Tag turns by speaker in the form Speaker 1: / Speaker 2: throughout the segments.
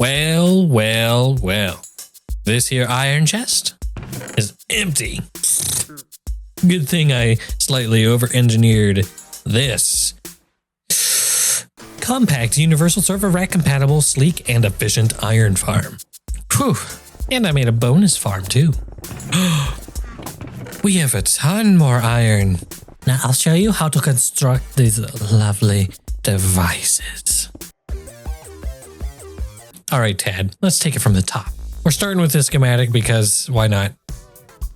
Speaker 1: Well, well, well. This here iron chest is empty. Good thing I slightly over-engineered this. Compact, universal server rack compatible, sleek, and efficient iron farm. Whew. And I made a bonus farm too. We have a ton more iron. Now I'll show you how to construct these lovely devices. All right, Tad, let's take it from the top. We're starting with this schematic because why not?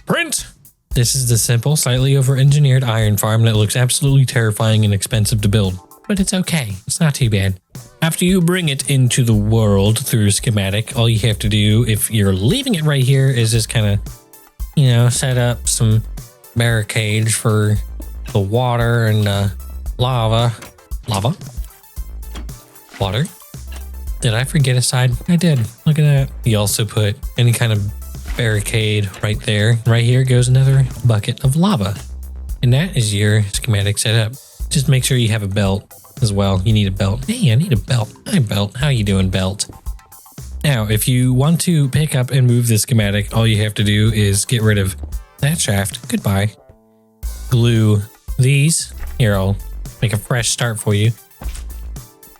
Speaker 1: Print! This is the simple, slightly over-engineered iron farm that looks absolutely terrifying and expensive to build. But it's okay. It's not too bad. After you bring it into the world through schematic, all you have to do, if you're leaving it right here, is just kind of, set up some barricades for the water and lava. Lava? Water? Did I forget a side? I did. Look at that. You also put any kind of barricade right there. Right here goes another bucket of lava. And that is your schematic setup. Just make sure you have a belt as well. You need a belt. Hey, I need a belt. Hi, belt. How you doing, belt? Now, if you want to pick up and move this schematic, all you have to do is get rid of that shaft. Goodbye. Glue these. Here, I'll make a fresh start for you.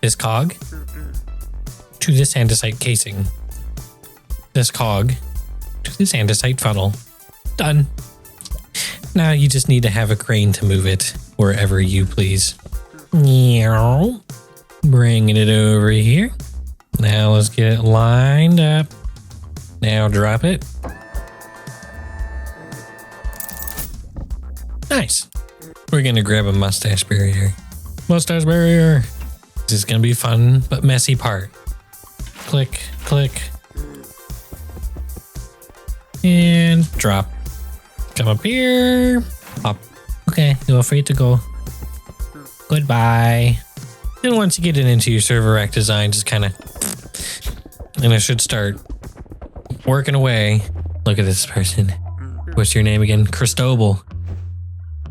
Speaker 1: This cog to this andesite casing. This cog to this andesite funnel. Done. Now you just need to have a crane to move it wherever you please. Bringing it over here. Now let's get it lined up. Now drop it. Nice. We're gonna grab a mustache barrier. Mustache barrier. This is gonna be fun but messy part. Click, click. And drop. Come up here. Pop. Okay, you're free to go. Goodbye. And once you get it into your server rack design, just kind of, and it should start working away. Look at this person. What's your name again? Cristobal.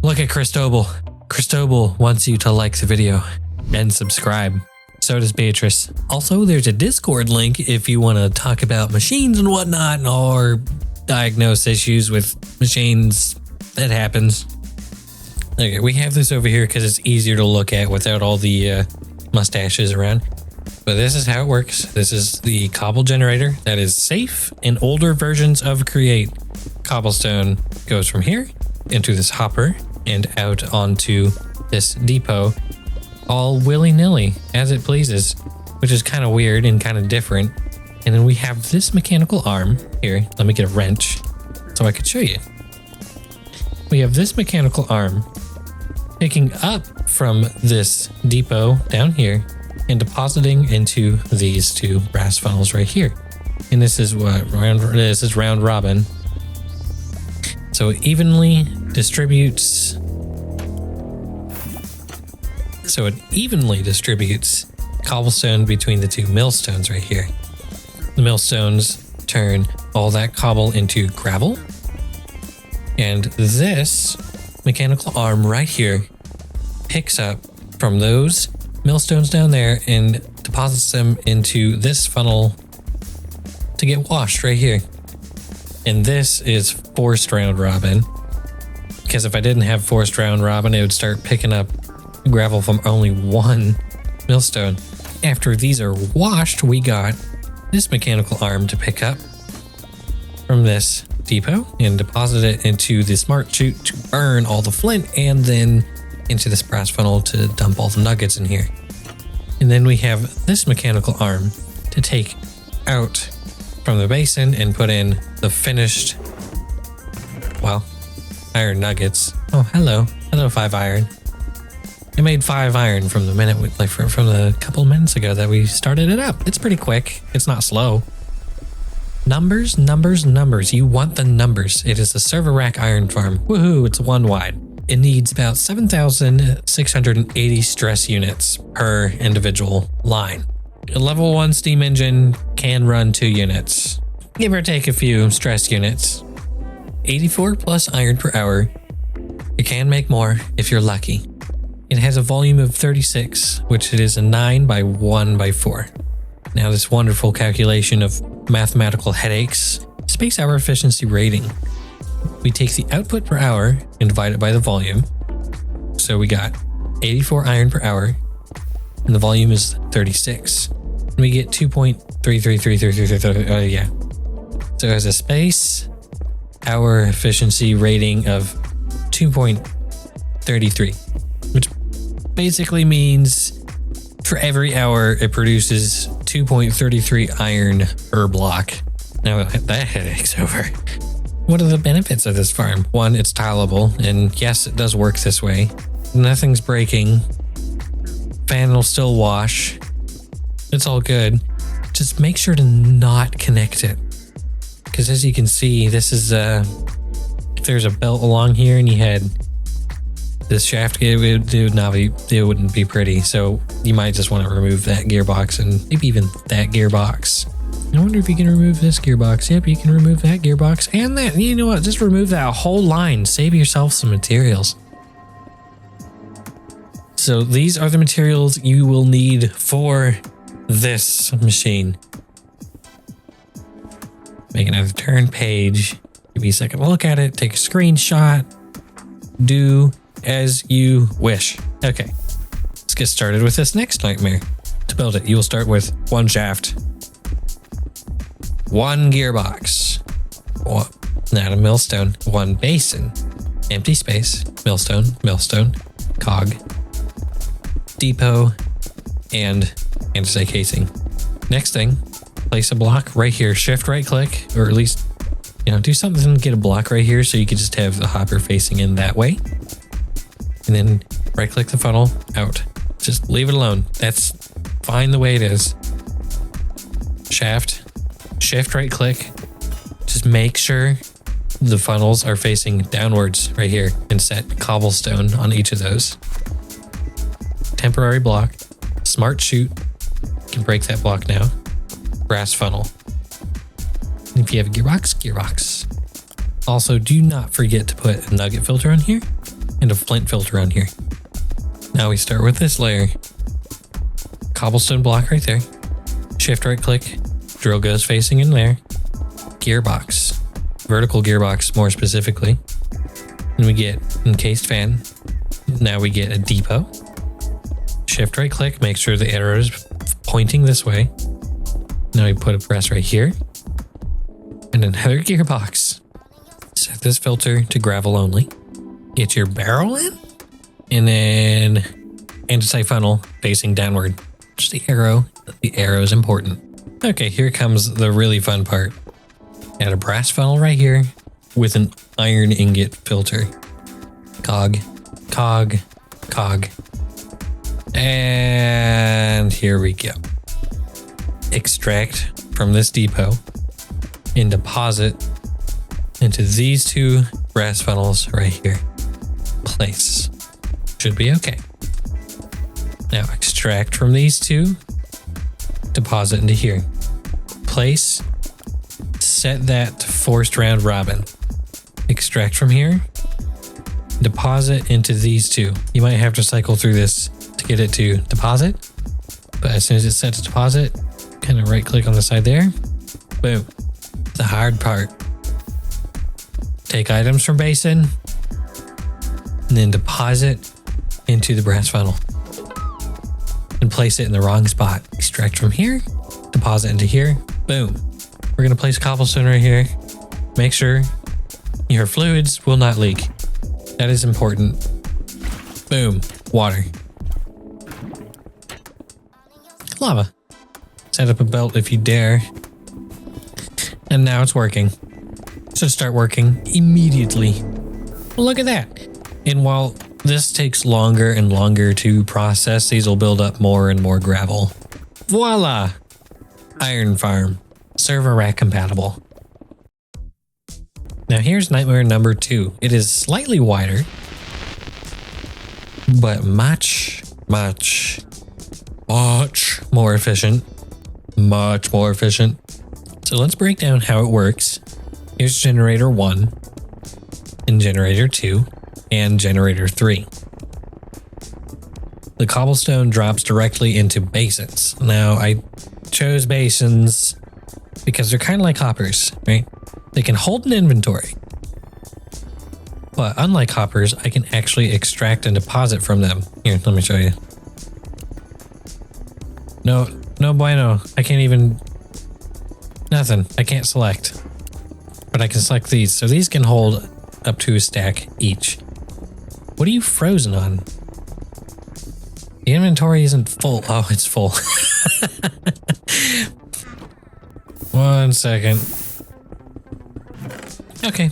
Speaker 1: Look at Cristobal. Cristobal wants you to like the video and subscribe. So does Beatrice. Also, there's a Discord link if you want to talk about machines and whatnot, or diagnose issues with machines. That happens. Okay, we have this over here because it's easier to look at without all the mustaches around. But this is how it works. This is the cobble generator that is safe in older versions of Create. Cobblestone goes from here into this hopper and out onto this depot, all willy-nilly as it pleases, which is kind of weird and kind of different. And then we have this mechanical arm here. Let me get a wrench so I could show you. We have this mechanical arm picking up from this depot down here and depositing into these two brass funnels right here. And this is what round robin. So it evenly distributes. Cobblestone between the two millstones right here. The millstones turn all that cobble into gravel. And this mechanical arm right here picks up from those millstones down there and deposits them into this funnel to get washed right here. And this is forced round robin, because if I didn't have forced round robin, it would start picking up gravel from only one millstone. After these are washed, we got this mechanical arm to pick up from this depot and deposit it into the smart chute to burn all the flint, and then into this brass funnel to dump all the nuggets in here. And then we have this mechanical arm to take out from the basin and put in the finished, well, iron nuggets. Oh, hello. Hello, 5 iron. I made 5 iron from the minute, from the couple minutes ago that we started it up. It's pretty quick. It's not slow. Numbers, numbers, numbers. You want the numbers. It is a server rack iron farm. Woohoo, it's 1 wide. It needs about 7,680 stress units per individual line. A level 1 steam engine can run 2 units, give or take a few stress units. 84 plus iron per hour. You can make more if you're lucky. It has a volume of 36, which it is a 9 by 1 by 4. Now this wonderful calculation of mathematical headaches, space hour efficiency rating. We take the output per hour and divide it by the volume. So we got 84 iron per hour, and the volume is 36. And we get 2.333333. Yeah. So it has a space hour efficiency rating of 2.33, which basically means for every hour it produces 2.33 iron per block. Now that headache's over. What are the benefits of this farm? One, it's tileable, and yes, it does work this way. Nothing's breaking. Fan will still wash. It's all good. Just make sure to not connect it. Because as you can see, this is if there's a belt along here and you had this shaft, it wouldn't be pretty. So you might just want to remove that gearbox and maybe even that gearbox. I wonder if you can remove this gearbox. Yep, you can remove that gearbox and that. You know what? Just remove that whole line. Save yourself some materials. So these are the materials you will need for this machine. Make another turn page. Give me a second to look at it. Take a screenshot. Do as you wish. Okay, let's get started with this next nightmare. To build it, you will start with one shaft, one gearbox, not a millstone, one basin, empty space, millstone, cog, depot, and andesite casing. Next thing, place a block right here. Shift right click, or at least, do something to get a block right here so you could just have the hopper facing in that way. And then right click the funnel out. Just leave it alone. That's fine the way it is. Shaft, shift right click. Just make sure the funnels are facing downwards right here and set cobblestone on each of those. Temporary block, smart chute. You can break that block now. Brass funnel. And if you have a gearbox. Also, do not forget to put a nugget filter on here and a flint filter on here. Now we start with this layer. Cobblestone block right there. Shift right click. Drill goes facing in there. Gearbox. Vertical gearbox more specifically. And we get encased fan. Now we get a depot. Shift right click. Make sure the arrow is pointing this way. Now we put a press right here. And another gearbox. Set this filter to gravel only. Get your barrel in. And then andesite funnel facing downward. Just the arrow. The arrow is important. Okay, here comes the really fun part. Add a brass funnel right here with an iron ingot filter. Cog. And here we go. Extract from this depot and deposit into these two brass funnels right here. Place. Should be okay. Now extract from these two, deposit into here. Place. Set that to forced round robin. Extract from here, deposit into these two. You might have to cycle through this to get it to deposit, but as soon as it's set to deposit, kind of right click on the side there. Boom. The hard part. Take items from basin and then deposit into the brass funnel and place it in the wrong spot. Extract from here, deposit into here. Boom. We're going to place cobblestone right here. Make sure your fluids will not leak. That is important. Boom. Water. Lava. Set up a belt if you dare. And now it's working. So start working immediately. Look at that. And while this takes longer and longer to process, these will build up more and more gravel. Voila! Iron farm. Server rack compatible. Now here's nightmare number 2. It is slightly wider, but much more efficient. Much more efficient. So let's break down how it works. Here's generator 1 and generator 2 and generator 3. The cobblestone drops directly into basins. Now I chose basins because they're kind of like hoppers, right? They can hold an inventory. But unlike hoppers, I can actually extract and deposit from them. Here, let me show you. No bueno. I can't even... Nothing. I can't select. But I can select these. So these can hold up to a stack each. What are you frozen on? The inventory isn't full. Oh, it's full. 1 second. Okay,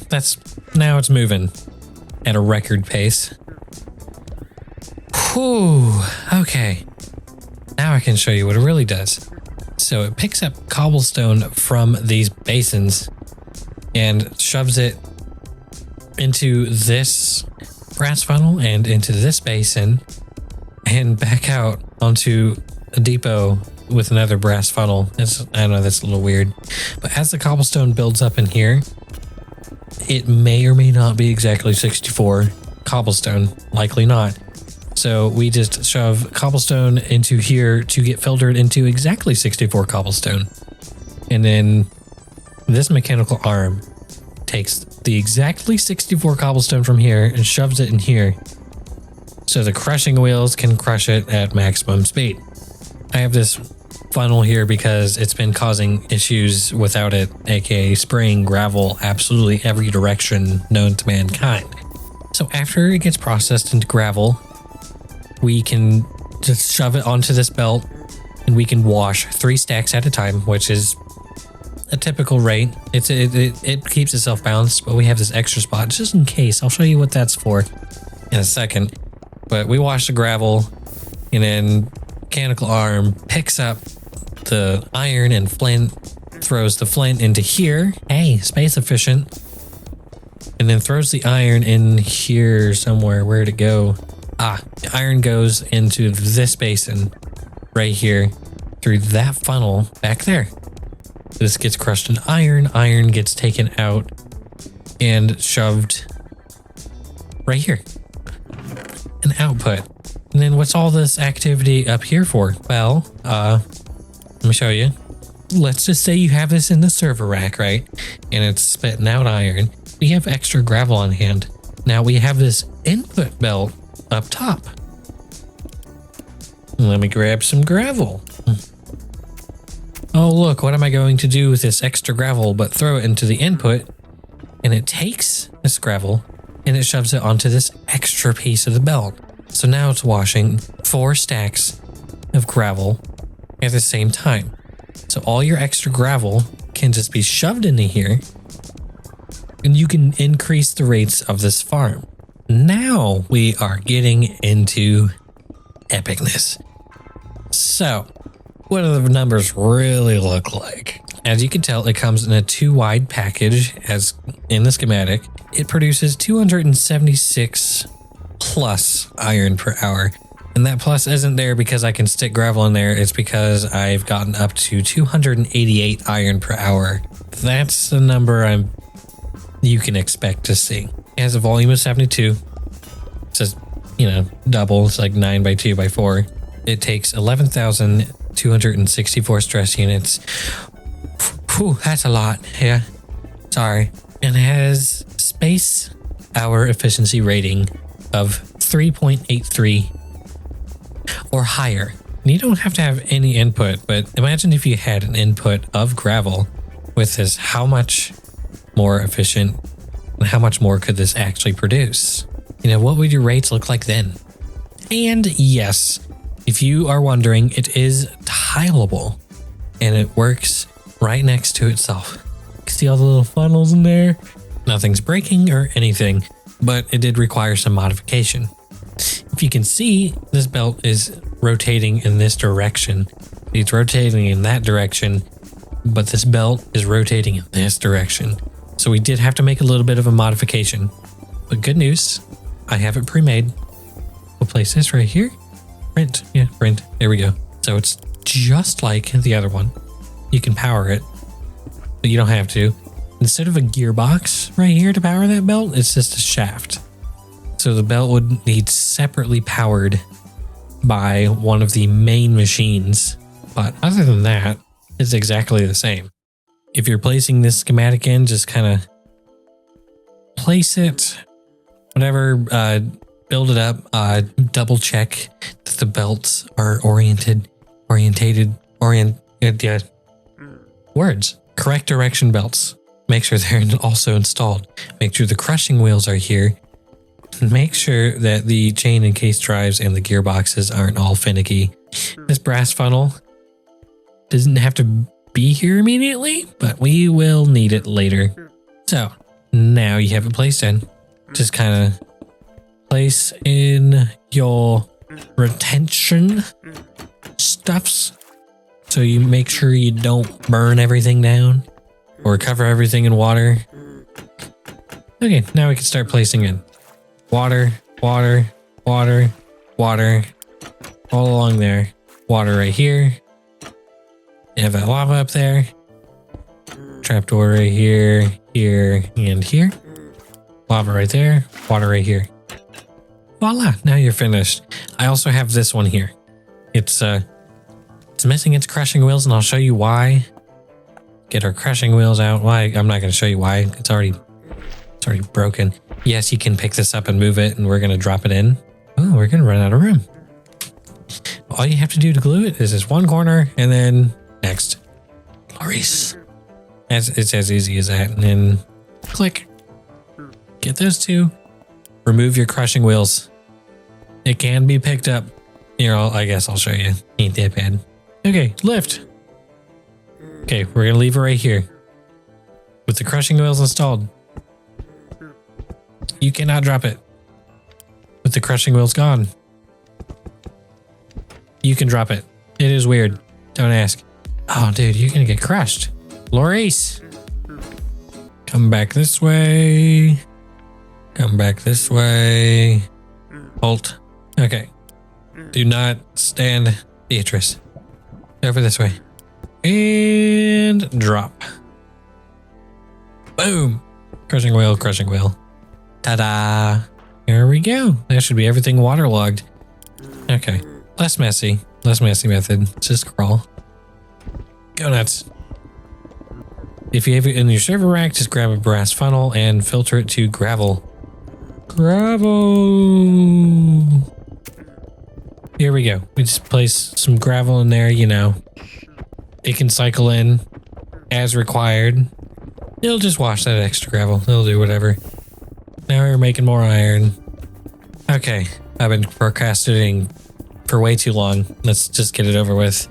Speaker 1: now it's moving at a record pace. Whew, okay. Now I can show you what it really does. So it picks up cobblestone from these basins and shoves it into this brass funnel and into this basin and back out onto a depot with another brass funnel. I don't know, that's a little weird. But as the cobblestone builds up in here, it may or may not be exactly 64 cobblestone, likely not. So we just shove cobblestone into here to get filtered into exactly 64 cobblestone. And then this mechanical arm takes the exactly 64 cobblestone from here and shoves it in here. So the crushing wheels can crush it at maximum speed. I have this funnel here because it's been causing issues without it, aka spraying gravel absolutely every direction known to mankind. So after it gets processed into gravel, we can just shove it onto this belt and we can wash 3 stacks at a time, which is a typical rate. It keeps itself balanced, but we have this extra spot just in case. I'll show you what that's for in a second. But we wash the gravel and then mechanical arm picks up the iron and flint, throws the flint into here. Hey, space efficient. And then throws the iron in here somewhere. Where'd it go? The iron goes into this basin right here through that funnel back there. This gets crushed in iron. Iron gets taken out and shoved right here. An output. And then what's all this activity up here for? Well, let me show you. Let's just say you have this in the server rack, right? And it's spitting out iron. We have extra gravel on hand. Now we have this input belt up top. Let me grab some gravel. Oh, look, what am I going to do with this extra gravel but throw it into the input? And it takes this gravel and it shoves it onto this extra piece of the belt. So now it's washing 4 stacks of gravel at the same time. So all your extra gravel can just be shoved into here and you can increase the rates of this farm. Now we are getting into epicness. So what do the numbers really look like? As you can tell, it comes in a 2-wide package as in the schematic. It produces 276 plus iron per hour. And that plus isn't there because I can stick gravel in there. It's because I've gotten up to 288 iron per hour. That's the number you can expect to see. It has a volume of 72. It says, double. It's like 9 by 2 by 4. It takes 11,264 stress units. Whew, that's a lot. Yeah. Sorry. And it has space hour efficiency rating of 3.83 or higher. And you don't have to have any input, but imagine if you had an input of gravel with this, how much more efficient and how much more could this actually produce? What would your rates look like then? And yes, if you are wondering, it is tileable and it works right next to itself. See all the little funnels in there? Nothing's breaking or anything, but it did require some modification. If you can see, this belt is rotating in this direction. It's rotating in that direction, but this belt is rotating in this direction. So we did have to make a little bit of a modification, but good news, I have it pre-made. We'll place this right here. Print. Yeah, print. There we go. So it's just like the other one. You can power it, but you don't have to. Instead of a gearbox right here to power that belt, it's just a shaft. So the belt would need separately powered by one of the main machines. But other than that, It's exactly the same. If you're placing this schematic in, just kind of place it, whatever, build it up, double check that the belts are correct direction belts. Make sure they're also installed. Make sure the crushing wheels are here. Make sure that the chain and case drives and the gearboxes aren't all finicky. This brass funnel doesn't have to be here immediately, but we will need it later. So now you have it placed in. Just kind of place in your retention stuffs so you make sure you don't burn everything down or cover everything in water. Okay, now we can start placing in water, water, water, water, all along there. Water right here. You have that lava up there. Trapdoor right here, here, and here. Lava right there. Water right here. Voila, now you're finished. I also have this one here. It's missing its crushing wheels, and I'll show you why. Get our crushing wheels out. Why? I'm not going to show you why. It's already broken. Yes, you can pick this up and move it, and we're going to drop it in. Oh, we're going to run out of room. All you have to do to glue it is this one corner, and then next. Glorious. It's as easy as that. And then click. Get those two. Remove your crushing wheels. It can be picked up. Here, I guess I'll show you. Ain't that bad. Okay, lift. Okay, we're going to leave it right here. With the crushing wheels installed. You cannot drop it. With the crushing wheels gone. You can drop it. It is weird. Don't ask. Oh, dude, you're going to get crushed. Loris. Come back this way. Come back this way. Halt. Okay. Do not stand, Beatrice. Over this way. And drop. Boom. Crushing wheel, crushing wheel. Ta-da. There we go. That should be everything waterlogged. Okay. Less messy method. Just crawl. Go nuts. If you have it in your server rack, just grab a brass funnel and filter it to gravel. Gravel. Here we go. We just place some gravel in there, you know. It can cycle in as required. It'll just wash that extra gravel. It'll do whatever. Now we're making more iron. Okay, I've been procrastinating for way too long. Let's just get it over with.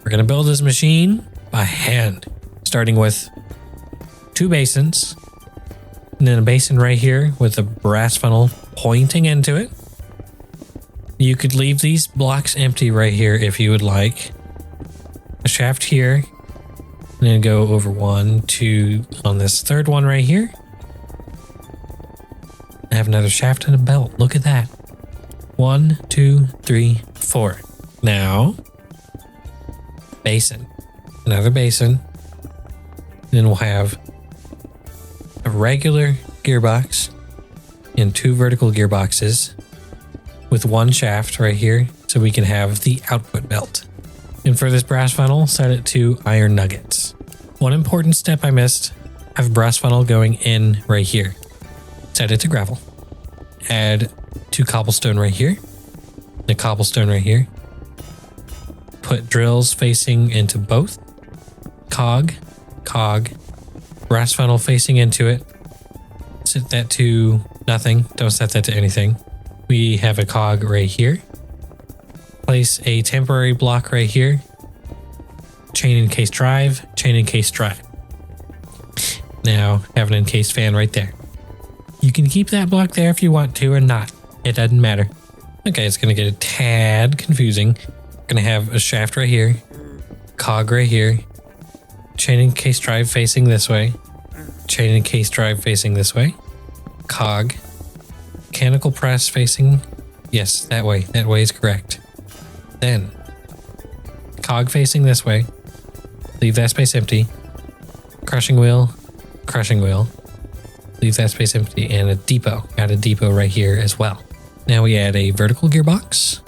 Speaker 1: We're gonna build this machine by hand, starting with 2 basins, and then a basin right here with a brass funnel pointing into it. You could leave these blocks empty right here if you would like. A shaft here, and then go over 1, 2 on this third one right here. I have another shaft and a belt. Look at that. 1, 2, 3, 4. Now, basin. Another basin. Then we'll have a regular gearbox and 2 vertical gearboxes with 1 shaft right here so we can have the output belt. And for this brass funnel, set it to iron nuggets. One important step I missed, I have a brass funnel going in right here. Set it to gravel. Add 2 cobblestone right here. And a cobblestone right here. Put drills facing into both. Cog. Brass funnel facing into it. Set that to nothing. Don't set that to anything. We have a cog right here. Place a temporary block right here. Chain and case drive. Chain and case drive. Now have an encased fan right there. You can keep that block there if you want to or not. It doesn't matter. Okay, it's going to get a tad confusing. We're going to have a shaft right here. Cog right here. Chain and case drive facing this way. Chain and case drive facing this way. Cog. Mechanical press facing. Yes, that way. That way is correct. Then, cog facing this way. Leave that space empty. Crushing wheel. Leave that space empty, and a depot. Add a depot right here as well. Now we add a vertical gearbox,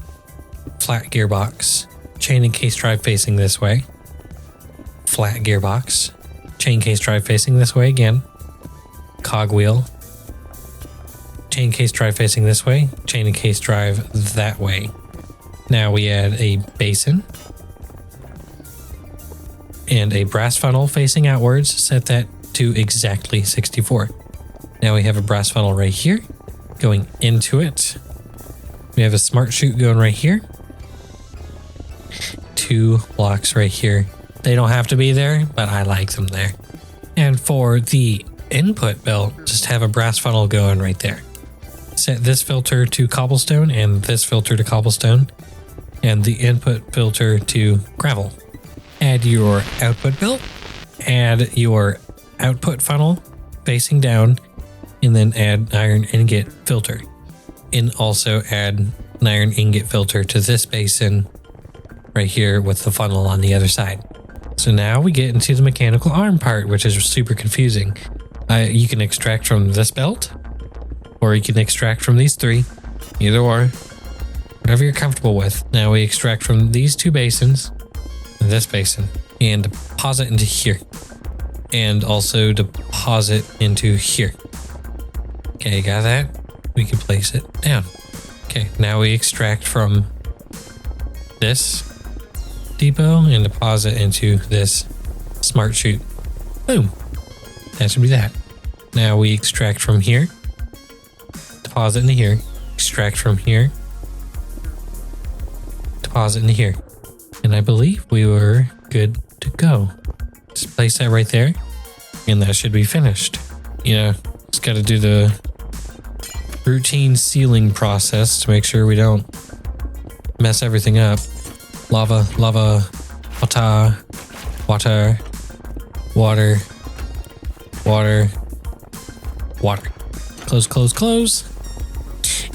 Speaker 1: flat gearbox, chain and case drive facing this way, flat gearbox. Chain case drive facing this way again. Cogwheel. Chain case drive facing this way. Chain and case drive that way. Now we add a basin. And a brass funnel facing outwards. Set that to exactly 64. Now we have a brass funnel right here. Going into it. We have a smart chute going right here. 2 blocks right here. They don't have to be there, but I like them there. And for the input belt, just have a brass funnel going right there. Set this filter to cobblestone and this filter to cobblestone, and the input filter to gravel. Add your output belt, add your output funnel facing down, and then add iron ingot filter. And also add an iron ingot filter to this basin right here with the funnel on the other side. So now we get into the mechanical arm part, which is super confusing. You can extract from this belt, or you can extract from these 3, either or, whatever you're comfortable with. Now we extract from these 2 basins, and this basin, and deposit into here, and also deposit into here. Okay, got that? We can place it down. Okay, now we extract from this depot and deposit into this smart chute. Boom. That should be that. Now we extract from here, deposit into here, extract from here, deposit into here. And I believe we were good to go. Just place that right there, and that should be finished. You know, just got to do the routine sealing process to make sure we don't mess everything up. Lava, lava, water, water, water, water, water. Close, close, close.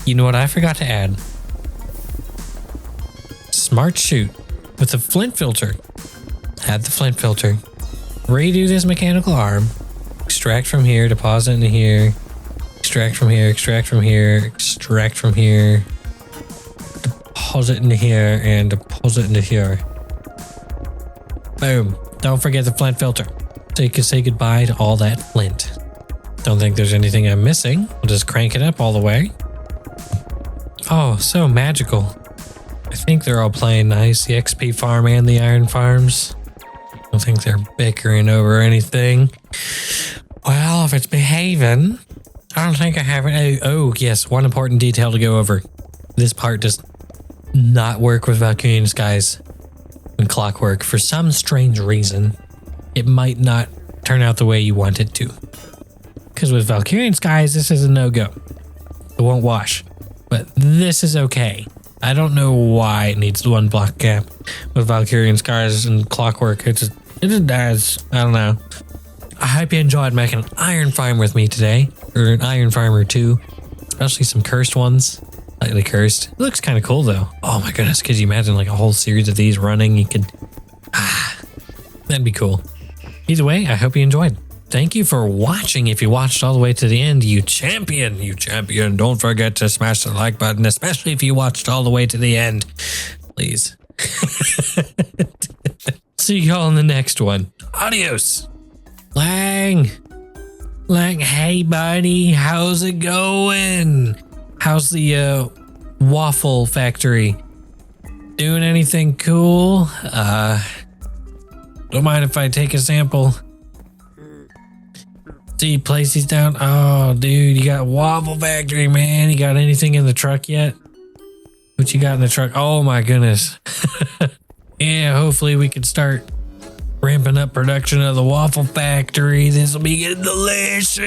Speaker 1: You know what I forgot to add? Smart chute with a flint filter. Add the flint filter. Redo this mechanical arm. Extract from here, deposit into here. Extract from here, extract from here, extract from here. Deposit into here and deposit into here. Boom. Don't forget the flint filter. So you can say goodbye to all that flint. Don't think there's anything I'm missing. We'll just crank it up all the way. Oh, so magical. I think they're all playing nice. The XP farm and the iron farms. I don't think they're bickering over anything. Well, if it's behaving, I don't think I have it. Oh, yes. One important detail to go over. This part does not work with Valkyrian Skies and Clockwork. For some strange reason, it might not turn out the way you want it to. Because with Valkyrian Skies, this is a no-go. It won't wash. But this is okay. I don't know why it needs the 1 block gap. With Valkyrian Skies and Clockwork, it just does. I don't know. I hope you enjoyed making an iron farm with me today. Or an iron farm or 2. Especially some cursed ones. Slightly cursed. It looks kind of cool though. Oh my goodness, could you imagine like a whole series of these running? You could... that'd be cool. Either way, I hope you enjoyed. Thank you for watching. If you watched all the way to the end, you champion. You champion. Don't forget to smash the like button, especially if you watched all the way to the end. Please. See y'all in the next one. Adios. Lang, hey buddy, how's it going? How's the waffle factory? Doing anything cool? Don't mind if I take a sample. See, place these down. Oh, dude, you got a waffle factory, man. You got anything in the truck yet? What you got in the truck? Oh my goodness. Yeah, hopefully we can start ramping up production of the waffle factory. This will be delicious.